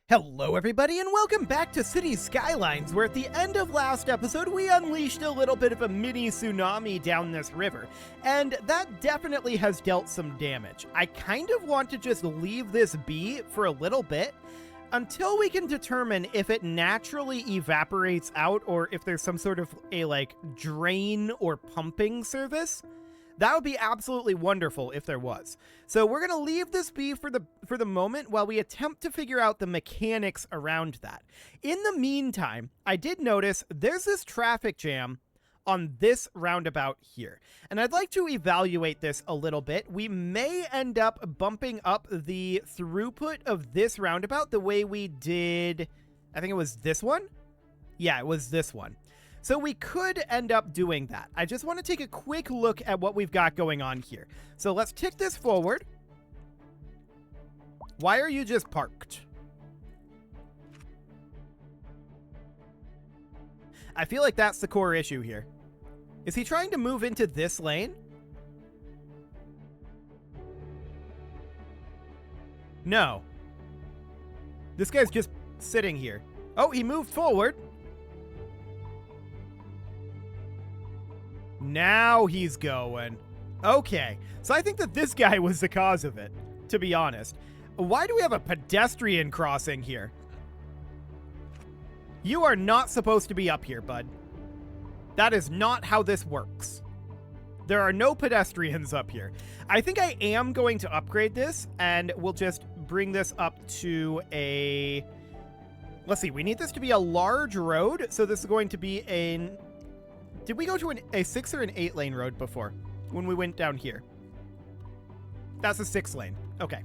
Hello everybody and welcome back to Cities Skylines, where at the end of last episode we unleashed a little bit of a mini tsunami down this river, and that definitely has dealt some damage. I kind of want to just leave this be for a little bit, until we can determine if it naturally evaporates out or if there's some sort of a drain or pumping service. That would be absolutely wonderful if there was. So we're going to leave this be for the moment while we attempt to figure out the mechanics around that. In the meantime, I did notice there's this traffic jam on this roundabout here, and I'd like to evaluate this a little bit. We may end up bumping up the throughput of this roundabout the way we did, I think it was this one? Yeah, it was this one. So we could end up doing that. I just want to take a quick look at what we've got going on here. So let's tick this forward. Why are you just parked? I feel like that's the core issue here. Is he trying to move into this lane? No. This guy's just sitting here. Oh, he moved forward. Now he's going. Okay, so I think that this guy was the cause of it, to be honest. Why do we have a pedestrian crossing here? You are not supposed to be up here, bud. That is not how this works. There are no pedestrians up here. I think I am going to upgrade this, and we'll just bring this up to a... Let's see, we need this to be a large road, so this is going to be a... Did we go to a 6 or an 8 lane road before when we went down here? That's a 6 lane. Okay.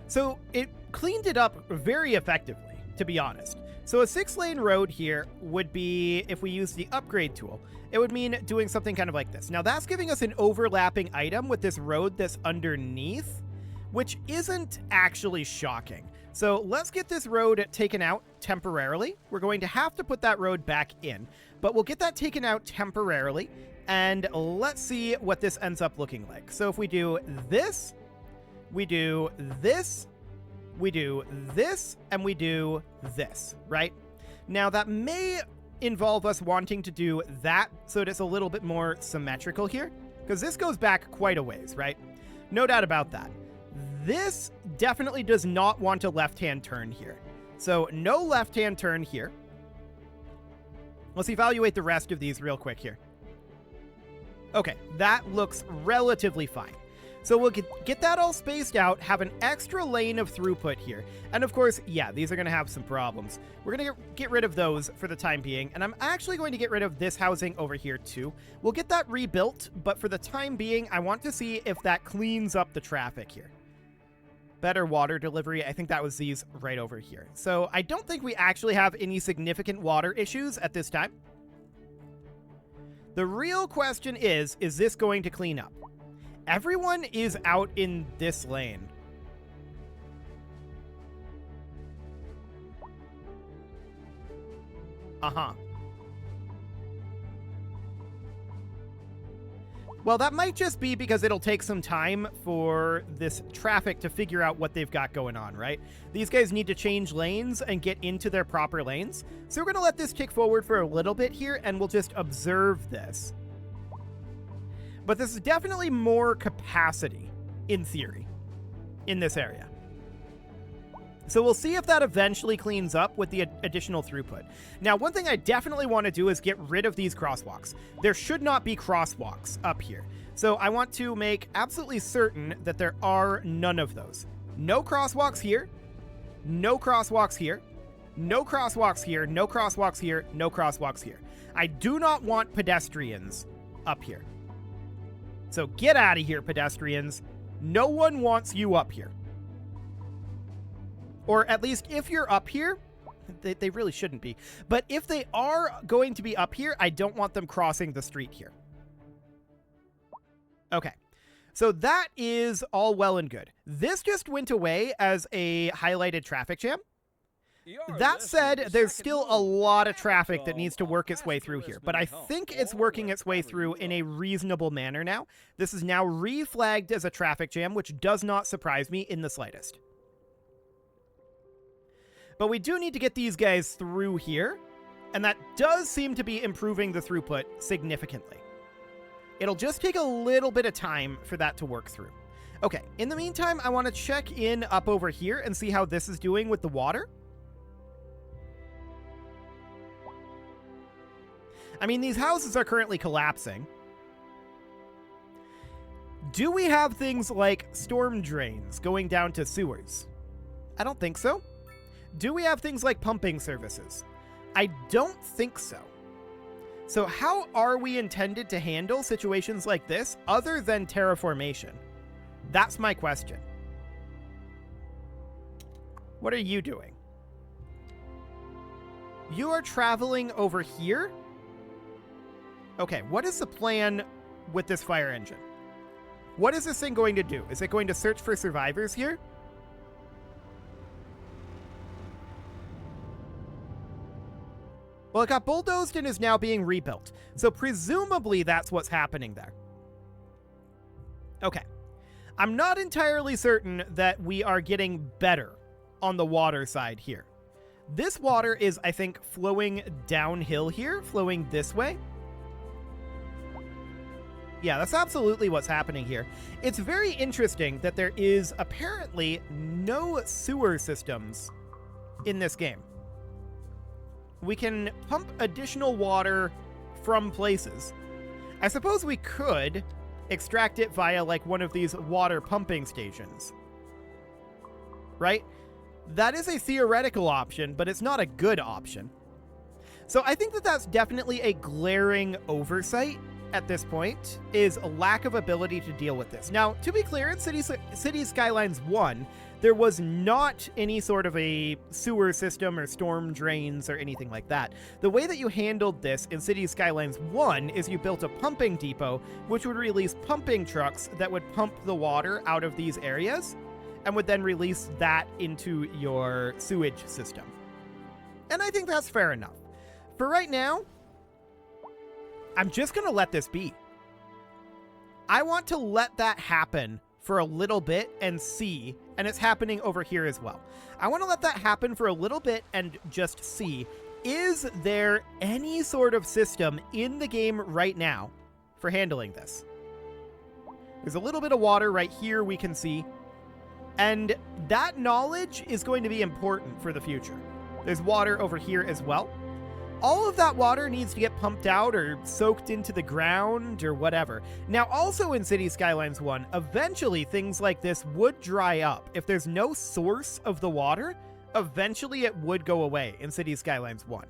So it cleaned it up very effectively, to be honest. So a 6 lane road here would be, if we use the upgrade tool, it would mean doing something kind of like this. Now that's giving us an overlapping item with this road that's underneath, which isn't actually shocking. So let's get this road taken out temporarily. We're going to have to put that road back in, but we'll get that taken out temporarily, and let's see what this ends up looking like. So if we do this, we do this, we do this, and we do this, right? Now that may involve us wanting to do that so that it's a little bit more symmetrical here, because this goes back quite a ways, right? No doubt about that. This definitely does not want a left-hand turn here. So no left-hand turn here. Let's evaluate the rest of these real quick here. Okay, that looks relatively fine. So we'll get that all spaced out, have an extra lane of throughput here. And of course, yeah, these are going to have some problems. We're going to get rid of those for the time being. And I'm actually going to get rid of this housing over here too. We'll get that rebuilt, but for the time being, I want to see if that cleans up the traffic here. Better water delivery. I think that was these right over here. So I don't think we actually have any significant water issues at this time. The real question is this going to clean up? Everyone is out in this lane. Uh-huh. Well, that might just be because it'll take some time for this traffic to figure out what they've got going on, right? These guys need to change lanes and get into their proper lanes. So we're going to let this tick forward for a little bit here, and we'll just observe this. But this is definitely more capacity, in theory, in this area. So we'll see if that eventually cleans up with the additional throughput. Now, one thing I definitely want to do is get rid of these crosswalks. There should not be crosswalks up here. So I want to make absolutely certain that there are none of those. No crosswalks here. No crosswalks here. No crosswalks here. No crosswalks here. No crosswalks here. I do not want pedestrians up here. So get out of here, pedestrians. No one wants you up here. Or at least if you're up here, they really shouldn't be. But if they are going to be up here, I don't want them crossing the street here. Okay. So that is all well and good. This just went away as a highlighted traffic jam. That said, there's still a lot of traffic that needs to work its way through here, but I think it's working its way through in a reasonable manner now. This is now reflagged as a traffic jam, which does not surprise me in the slightest. But we do need to get these guys through here, and that does seem to be improving the throughput significantly. It'll just take a little bit of time for that to work through. Okay, in the meantime, I want to check in up over here and see how this is doing with the water. I mean, these houses are currently collapsing. Do we have things like storm drains going down to sewers? I don't think so. Do we have things like pumping services? I don't think so. So how are we intended to handle situations like this other than terraformation? That's my question. What are you doing? You are traveling over here? Okay, what is the plan with this fire engine? What is this thing going to do? Is it going to search for survivors here? Well, it got bulldozed and is now being rebuilt. So presumably that's what's happening there. Okay. I'm not entirely certain that we are getting better on the water side here. This water is, I think, flowing downhill here, flowing this way. Yeah, that's absolutely what's happening here. It's very interesting that there is apparently no sewer systems in this game. We can pump additional water from places. I suppose we could extract it via like one of these water pumping stations. Right? That is a theoretical option, but it's not a good option. So I think that that's definitely a glaring oversight at this point, is a lack of ability to deal with this. Now, to be clear, in Cities Skylines 1, there was not any sort of a sewer system or storm drains or anything like that. The way that you handled this in Cities Skylines 1 is you built a pumping depot, which would release pumping trucks that would pump the water out of these areas and would then release that into your sewage system. And I think that's fair enough. For right now, I'm just going to let this be. I want to let that happen for a little bit and see, and it's happening over here as well. I want to let that happen for a little bit and just see, is there any sort of system in the game right now for handling this? There's a little bit of water right here we can see, and that knowledge is going to be important for the future. There's water over here as well. All of that water needs to get pumped out or soaked into the ground or whatever. Now, also in Cities Skylines 1, eventually things like this would dry up. If there's no source of the water, eventually it would go away in Cities Skylines 1.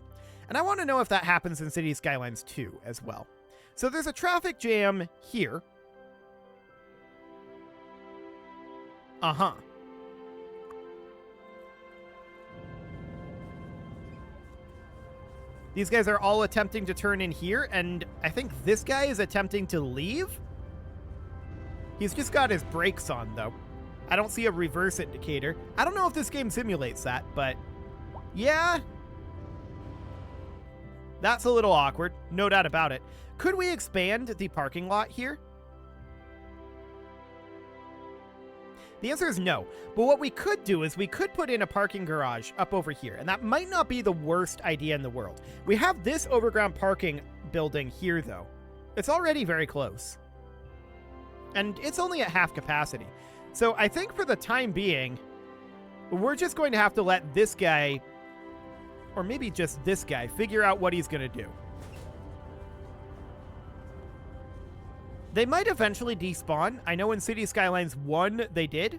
And I want to know if that happens in Cities Skylines 2 as well. So there's a traffic jam here. Uh-huh. These guys are all attempting to turn in here, and I think this guy is attempting to leave? He's just got his brakes on, though. I don't see a reverse indicator. I don't know if this game simulates that, but yeah. That's a little awkward, no doubt about it. Could we expand the parking lot here? The answer is no, but what we could do is we could put in a parking garage up over here, and that might not be the worst idea in the world. We have this overground parking building here, though. It's already very close. And it's only at half capacity. So I think for the time being, we're just going to have to let this guy, or maybe just this guy, figure out what he's going to do. They might eventually despawn. I know in Cities Skylines 1 they did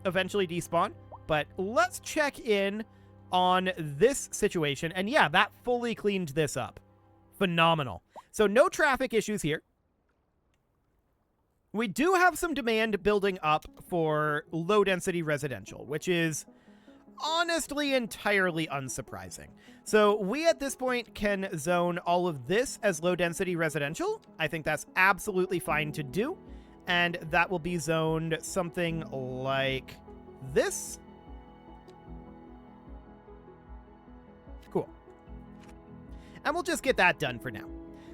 eventually despawn, but let's check in on this situation. And yeah, that fully cleaned this up. Phenomenal. So no traffic issues here. We do have some demand building up for low-density residential, which is honestly entirely unsurprising. So we at this point can zone all of this as low-density residential. I think that's absolutely fine to do. And that will be zoned something like this. Cool. And we'll just get that done for now.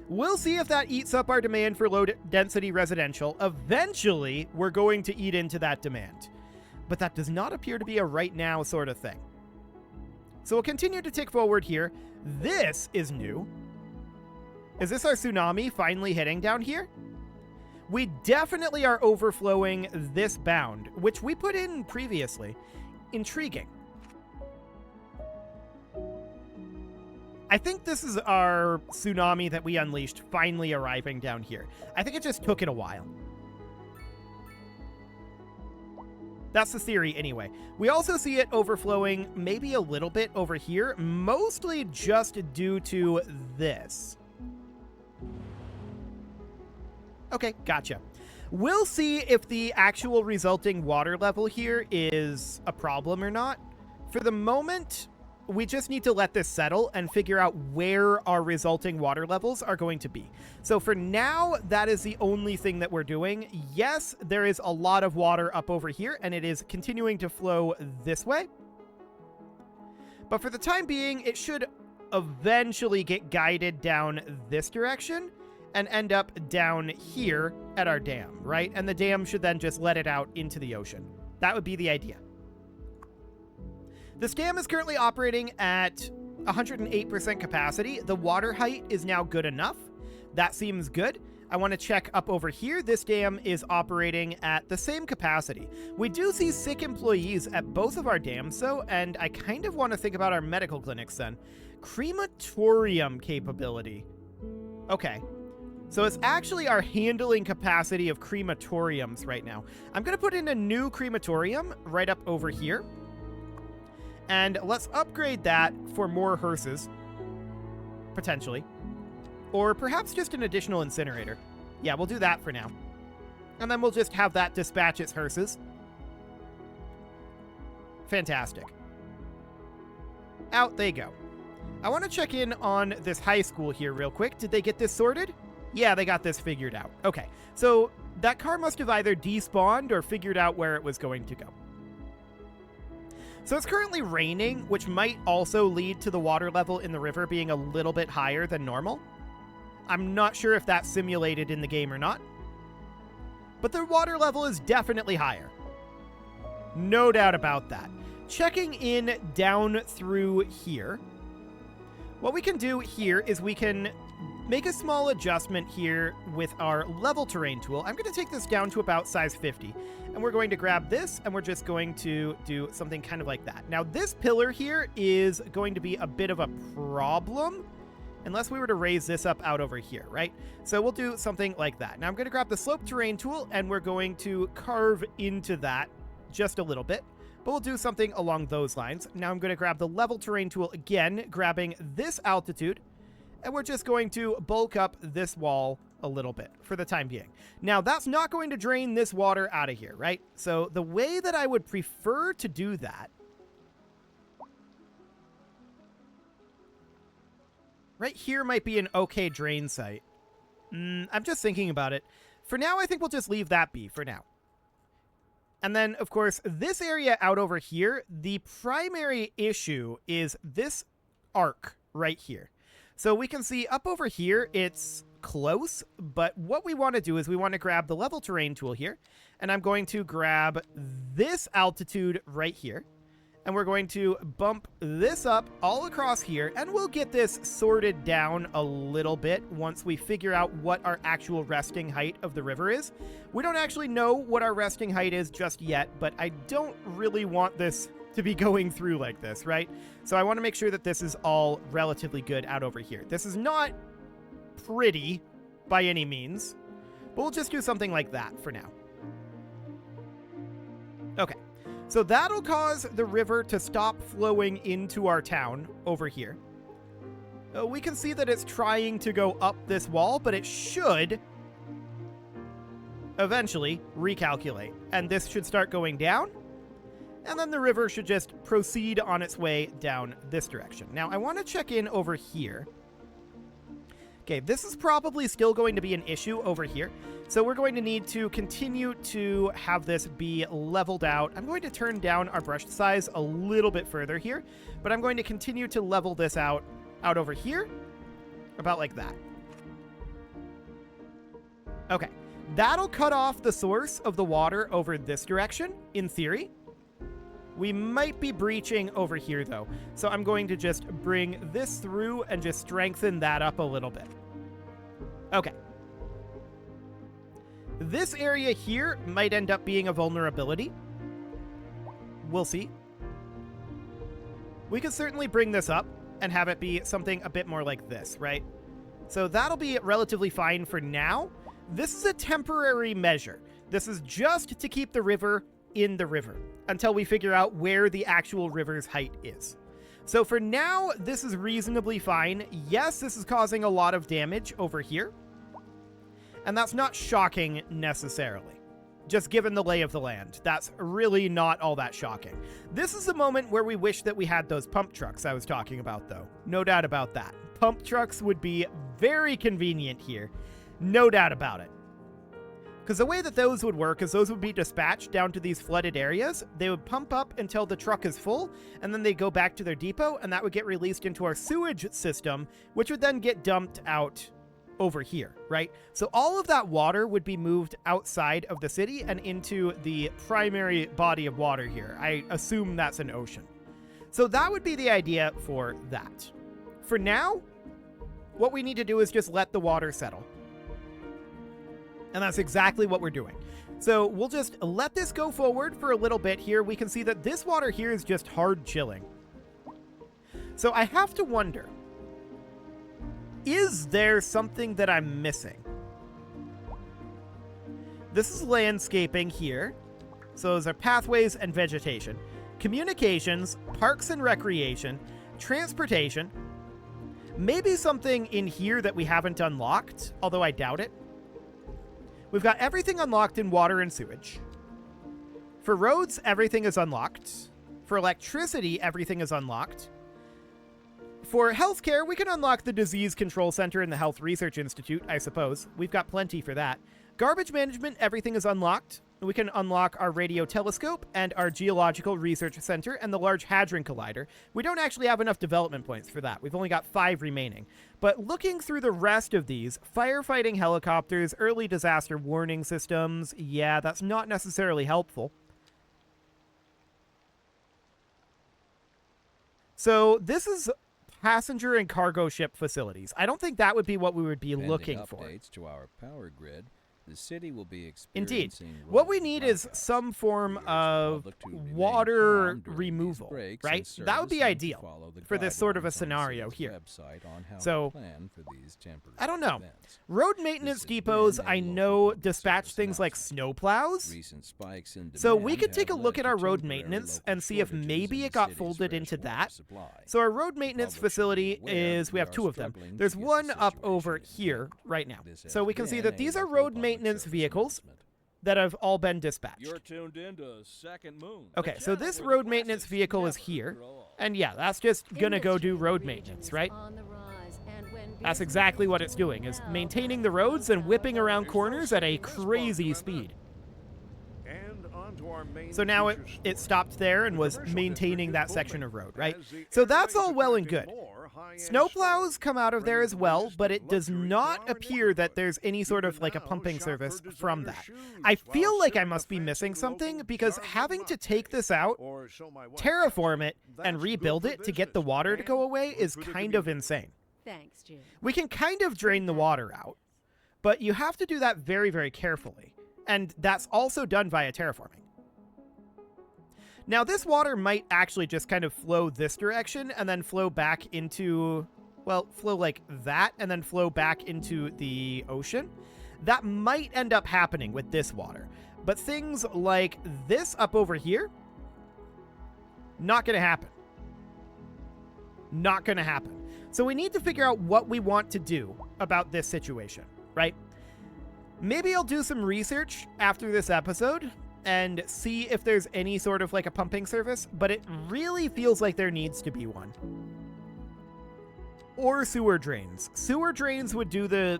We'll see if that eats up our demand for low-density residential. Eventually, we're going to eat into that demand. But that does not appear to be a right now sort of thing. So we'll continue to tick forward here. This is new. Is this our tsunami finally hitting down here? We definitely are overflowing this bound, which we put in previously. Intriguing. I think this is our tsunami that we unleashed finally arriving down here. I think it just took it a while. That's the theory anyway. We also see it overflowing maybe a little bit over here, mostly just due to this. Okay, gotcha. We'll see if the actual resulting water level here is a problem or not. For the moment, we just need to let this settle and figure out where our resulting water levels are going to be. So for now, that is the only thing that we're doing. Yes, there is a lot of water up over here, and it is continuing to flow this way. But for the time being, it should eventually get guided down this direction and end up down here at our dam, right? And the dam should then just let it out into the ocean. That would be the idea. This dam is currently operating at 108% capacity. The water height is now good enough. That seems good. I want to check up over here. This dam is operating at the same capacity. We do see sick employees at both of our dams, though, and I kind of want to think about our medical clinics then. Crematorium capability. Okay. So it's actually our handling capacity of crematoriums right now. I'm going to put in a new crematorium right up over here. And let's upgrade that for more hearses, potentially. Or perhaps just an additional incinerator. Yeah, we'll do that for now. And then we'll just have that dispatch its hearses. Fantastic. Out they go. I want to check in on this high school here real quick. Did they get this sorted? Yeah, they got this figured out. Okay, so that car must have either despawned or figured out where it was going to go. So it's currently raining, which might also lead to the water level in the river being a little bit higher than normal. I'm not sure if that's simulated in the game or not. But the water level is definitely higher. No doubt about that. Checking in down through here. What we can do here is we can make a small adjustment here with our level terrain tool. I'm going to take this down to about size 50. And we're going to grab this, and we're just going to do something kind of like that. Now, this pillar here is going to be a bit of a problem, unless we were to raise this up out over here, right? So we'll do something like that. Now, I'm going to grab the slope terrain tool, and we're going to carve into that just a little bit. But we'll do something along those lines. Now, I'm going to grab the level terrain tool again, grabbing this altitude, and we're just going to bulk up this wall a little bit for the time being. Now, that's not going to drain this water out of here, right? So the way that I would prefer to do that, right here might be an okay drain site. I'm just thinking about it. For now, I think we'll just leave that be for now. And then, of course, this area out over here, the primary issue is this arc right here. So we can see up over here, it's close, but what we want to do is we want to grab the level terrain tool here, and I'm going to grab this altitude right here, and we're going to bump this up all across here, and we'll get this sorted down a little bit once we figure out what our actual resting height of the river is. We don't actually know what our resting height is just yet, but I don't really want this to be going through like this, right? So I want to make sure that this is all relatively good out over here. This is not pretty by any means, but we'll just do something like that for now. Okay, so that'll cause the river to stop flowing into our town over here. We can see that it's trying to go up this wall, but it should eventually recalculate, and this should start going down, and then the river should just proceed on its way down this direction. Now, I want to check in over here. Okay, this is probably still going to be an issue over here. So we're going to need to continue to have this be leveled out. I'm going to turn down our brush size a little bit further here, but I'm going to continue to level this out over here, about like that. Okay, that'll cut off the source of the water over this direction, in theory. We might be breaching over here, though. So I'm going to just bring this through and just strengthen that up a little bit. Okay. This area here might end up being a vulnerability. We'll see. We could certainly bring this up and have it be something a bit more like this, right? So that'll be relatively fine for now. This is a temporary measure. This is just to keep the river in the river until we figure out where the actual river's height is. So for now, this is reasonably fine. Yes, this is causing a lot of damage over here. And that's not shocking necessarily. Just given the lay of the land, that's really not all that shocking. This is the moment where we wish that we had those pump trucks I was talking about, though. No doubt about that. Pump trucks would be very convenient here. No doubt about it. Because the way that those would work is those would be dispatched down to these flooded areas. They would pump up until the truck is full, and then they go back to their depot, and that would get released into our sewage system, which would then get dumped out over here, right? So all of that water would be moved outside of the city and into the primary body of water here. I assume that's an ocean. So that would be the idea for that. For now, what we need to do is just let the water settle. And that's exactly what we're doing. So we'll just let this go forward for a little bit here. We can see that this water here is just hard chilling. So I have to wonder, is there something that I'm missing? This is landscaping here. So those are pathways and vegetation. Communications, parks and recreation, transportation. Maybe something in here that we haven't unlocked, although I doubt it. We've got everything unlocked in water and sewage. For roads, everything is unlocked. For electricity, everything is unlocked. For healthcare, we can unlock the Disease Control Center and the Health Research Institute, I suppose. We've got plenty for that. Garbage management, everything is unlocked. We can unlock our radio telescope and our Geological Research Center and the Large Hadron Collider. We don't actually have enough development points for that. We've only got 5 remaining. But looking through the rest of these, firefighting helicopters, early disaster warning systems, yeah, that's not necessarily helpful. So this is passenger and cargo ship facilities. I don't think that would be what we would be looking for. Updates to our power grid, the city will be Indeed. What we need is some form of water removal, right? That would be ideal for this sort of a scenario here. So, I don't know. Road maintenance depots, I know, dispatch things like snowplows. So we could take a look at our road maintenance and see if maybe it got folded into that. So our road maintenance facility is, we have 2 of them. There's one up over here right now. So we can see that these are road maintenance vehicles that have all been dispatched. You're tuned into Second Moon. Okay, so this road maintenance vehicle is here. And yeah, that's just gonna go do road maintenance, right? That's exactly what it's doing, is maintaining the roads and whipping around corners at a crazy speed. So now it stopped there and was maintaining that section of road, right? So that's all well and good. Snowplows come out of there as well, but it does not appear that there's any sort of like a pumping service from that. I feel like I must be missing something, because having to take this out, terraform it, and rebuild it to get the water to go away is kind of insane. Thanks, Jim. We can kind of drain the water out, but you have to do that very, very carefully. And that's also done via terraforming. Now, this water might actually just kind of flow this direction and then flow back into, well, flow like that and then flow back into the ocean. That might end up happening with this water. But things like this up over here, not going to happen. Not going to happen. So we need to figure out what we want to do about this situation, right? Maybe I'll do some research after this episode and see if there's any sort of like a pumping service, but it really feels like there needs to be one. Or sewer drains. Sewer drains would do the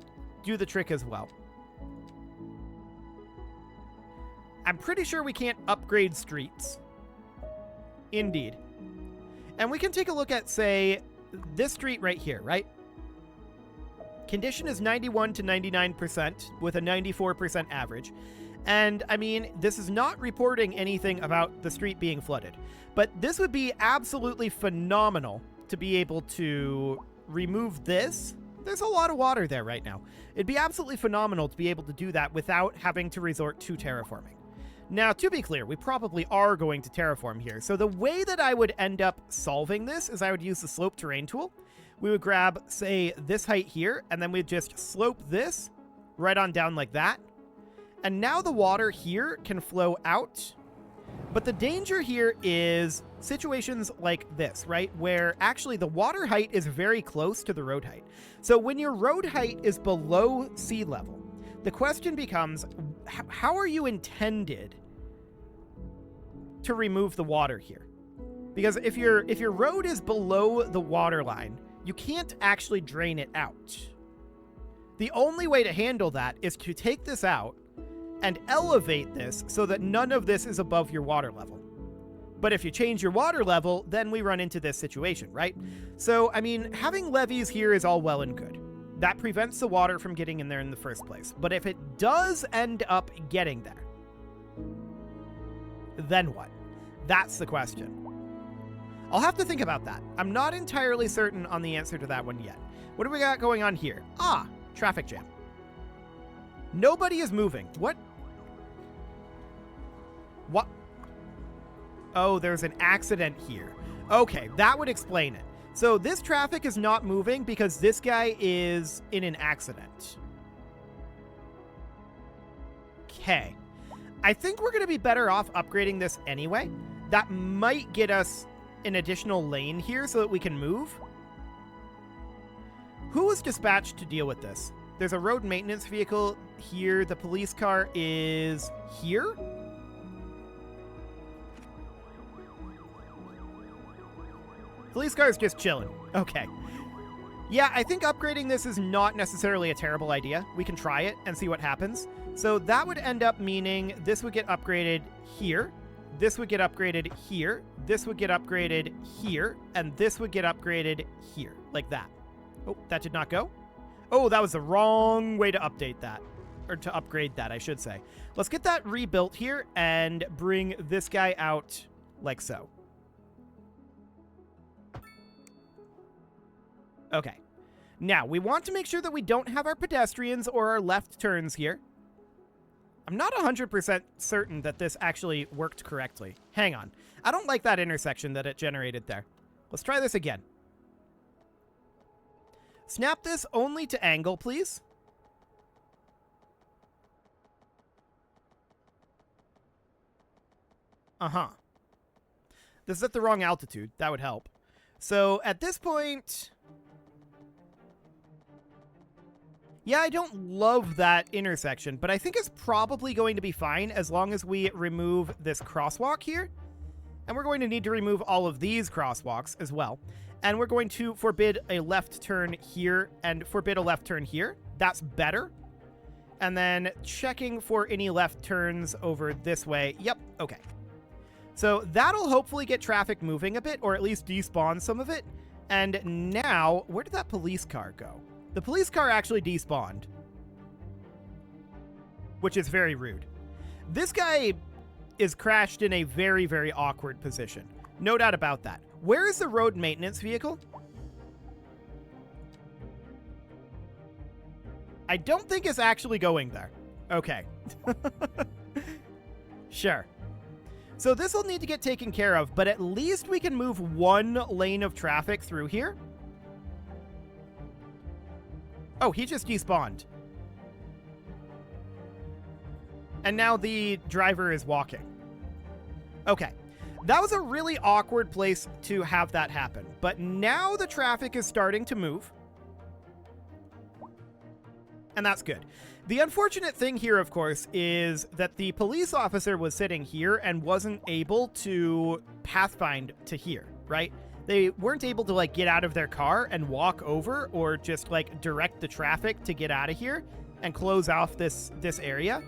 trick as well. I'm pretty sure we can't upgrade streets. Indeed. And we can take a look at, say, this street right here, right? Condition is 91 to 99% with a 94% average. And I mean, this is not reporting anything about the street being flooded, but this would be absolutely phenomenal to be able to remove this. There's a lot of water there right now. It'd be absolutely phenomenal to be able to do that without having to resort to terraforming. Now, to be clear, we probably are going to terraform here. So the way that I would end up solving this is I would use the slope terrain tool. We would grab, say, this height here, and then we'd just slope this right on down like that. And now the water here can flow out. But the danger here is situations like this, right? Where actually the water height is very close to the road height. So when your road height is below sea level, the question becomes, how are you intended to remove the water here? Because if your road is below the water line, you can't actually drain it out. The only way to handle that is to take this out and elevate this so that none of this is above your water level. But if you change your water level, then we run into this situation, right? So, I mean, having levees here is all well and good. That prevents the water from getting in there in the first place. But if it does end up getting there, then what? That's the question. I'll have to think about that. I'm not entirely certain on the answer to that one yet. What do we got going on here? Ah, traffic jam. Nobody is moving. What? What? Oh, there's an accident here. Okay, that would explain it. So this traffic is not moving because this guy is in an accident. Okay. I think we're going to be better off upgrading this anyway. That might get us an additional lane here so that we can move. Who was dispatched to deal with this? There's a road maintenance vehicle here. The police car is here. Police car is just chilling. Okay. Yeah, I think upgrading this is not necessarily a terrible idea. We can try it and see what happens. So that would end up meaning this would get upgraded here. This would get upgraded here. This would get upgraded here. And this would get upgraded here. Like that. Oh, that did not go. Oh, that was the wrong way to update that. Or to upgrade that, I should say. Let's get that rebuilt here and bring this guy out like so. Okay. Now, we want to make sure that we don't have our pedestrians or our left turns here. I'm not 100% certain that this actually worked correctly. Hang on. I don't like that intersection that it generated there. Let's try this again. Snap this only to angle, please. Uh-huh. This is at the wrong altitude. That would help. So at this point... yeah, I don't love that intersection, but I think it's probably going to be fine as long as we remove this crosswalk here. And we're going to need to remove all of these crosswalks as well. And we're going to forbid a left turn here and forbid a left turn here. That's better. And then checking for any left turns over this way. Yep, okay. So that'll hopefully get traffic moving a bit, or at least despawn some of it. And now, where did that police car go? The police car actually despawned, which is very rude. This guy is crashed in a very, very awkward position. No doubt about that. Where is the road maintenance vehicle? I don't think it's actually going there. Okay. Sure. So this will need to get taken care of, but at least we can move one lane of traffic through here. Oh, he just despawned. And now the driver is walking. Okay. That was a really awkward place to have that happen. But now the traffic is starting to move. And that's good. The unfortunate thing here, of course, is that the police officer was sitting here and wasn't able to pathfind to here, right? They weren't able to, like, get out of their car and walk over or just, like, direct the traffic to get out of here and close off this area,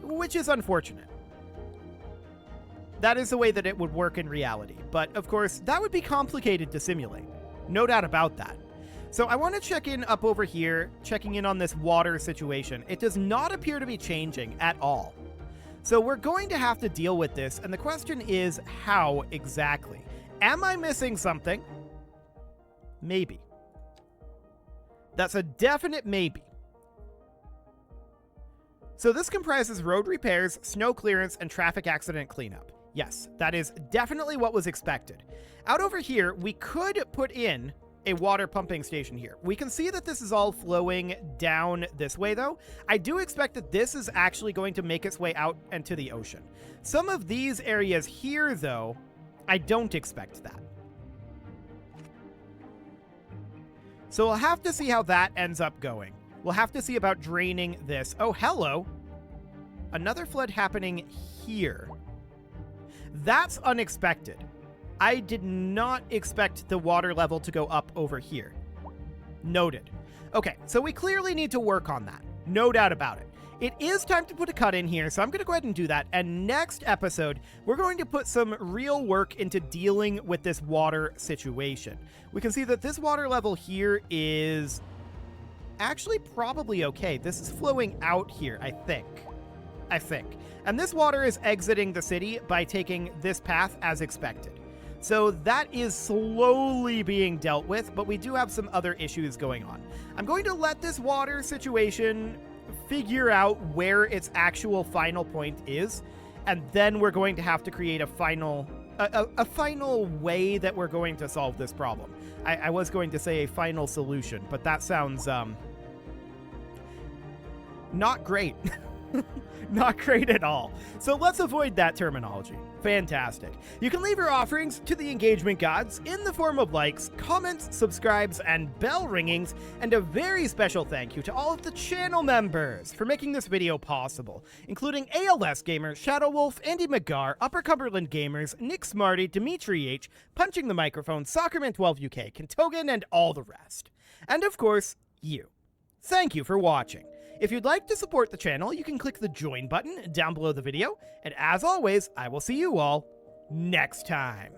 which is unfortunate. That is the way that it would work in reality. But, of course, that would be complicated to simulate. No doubt about that. So I want to check in up over here, checking in on this water situation. It does not appear to be changing at all. So we're going to have to deal with this, and the question is how exactly? Am I missing something? Maybe. That's a definite maybe. So this comprises road repairs, snow clearance, and traffic accident cleanup. Yes, that is definitely what was expected. Out over here, we could put in a water pumping station here. We can see that this is all flowing down this way, though. I do expect that this is actually going to make its way out into the ocean. Some of these areas here, though, I don't expect that. So we'll have to see how that ends up going. We'll have to see about draining this. Oh, hello. Another flood happening here. That's unexpected. I did not expect the water level to go up over here. Noted. Okay, so we clearly need to work on that. No doubt about it. It is time to put a cut in here, so I'm going to go ahead and do that. And next episode, we're going to put some real work into dealing with this water situation. We can see that this water level here is actually probably okay. This is flowing out here, I think. And this water is exiting the city by taking this path as expected. So that is slowly being dealt with, but we do have some other issues going on. I'm going to let this water situation figure out where its actual final point is, and then we're going to have to create a final way that we're going to solve this problem. I was going to say a final solution, but that sounds not great. Not great at all. So let's avoid that terminology. Fantastic. You can leave your offerings to the engagement gods in the form of likes, comments, subscribes, and bell ringings, and a very special thank you to all of the channel members for making this video possible, including ALS Gamer, Shadow Wolf, Andy McGar, Upper Cumberland Gamers, Nick Smarty, Dimitri H, Punching the Microphone, Soccerman12 UK, Kentogan, and all the rest. And of course, you. Thank you for watching. If you'd like to support the channel, you can click the join button down below the video, and as always, I will see you all next time.